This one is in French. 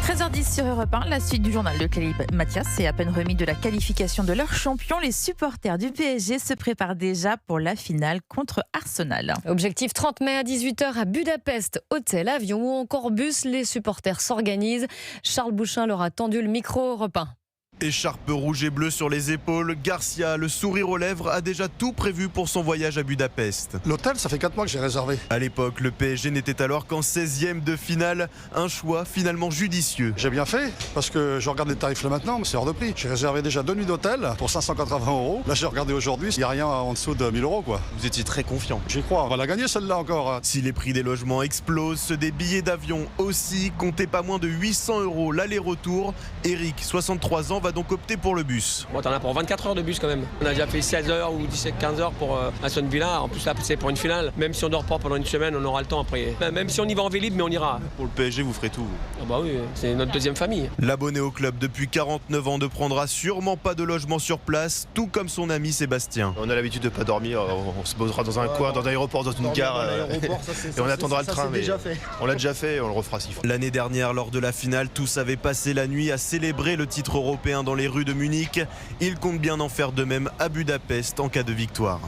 13h10 sur Europe 1, la suite du journal de Clélie Mathias. C'est à peine remis de la qualification de leur champion. Les supporters du PSG se préparent déjà pour la finale contre Arsenal. Objectif 30 mai à 18h à Budapest. Hôtel, avion ou encore bus, les supporters s'organisent. Charles Bouchin leur a tendu le micro Europe 1. Écharpe rouge et bleue sur les épaules, Garcia, le sourire aux lèvres, a déjà tout prévu pour son voyage à Budapest. L'hôtel, ça fait 4 mois que j'ai réservé. À l'époque, le PSG n'était alors qu'en 16e de finale, un choix finalement judicieux. J'ai bien fait, parce que je regarde les tarifs là maintenant, mais c'est hors de prix. J'ai réservé déjà 2 nuits d'hôtel pour 580 €. Là, j'ai regardé aujourd'hui, il n'y a rien en dessous de 1000 € quoi. Vous étiez très confiant. J'y crois, on va la gagner celle-là encore. Si les prix des logements explosent, ceux des billets d'avion aussi, comptez pas moins de 800 € l'aller-retour. Eric, 63 ans, va donc opter pour le bus. Bon, t'en as pour 24 heures de bus quand même. On a déjà fait 16 heures ou 17-15 heures pour Aston Villa. En plus là, c'est pour une finale. Même si on dort pas pendant une semaine, on aura le temps après. Même si on y va en Vélib, mais on ira. Pour le PSG, vous ferez tout. Ah bah oui, c'est notre deuxième famille. L'abonné au club depuis 49 ans ne prendra sûrement pas de logement sur place, tout comme son ami Sébastien. On a l'habitude de pas dormir, on se posera dans un coin, dans un aéroport, dans une gare, et on attendra le train. Mais on l'a déjà fait, on le refera 6 fois. L'année dernière, lors de la finale, tous avaient passé la nuit à célébrer le titre européen dans les rues de Munich. Il compte bien en faire de même à Budapest en cas de victoire.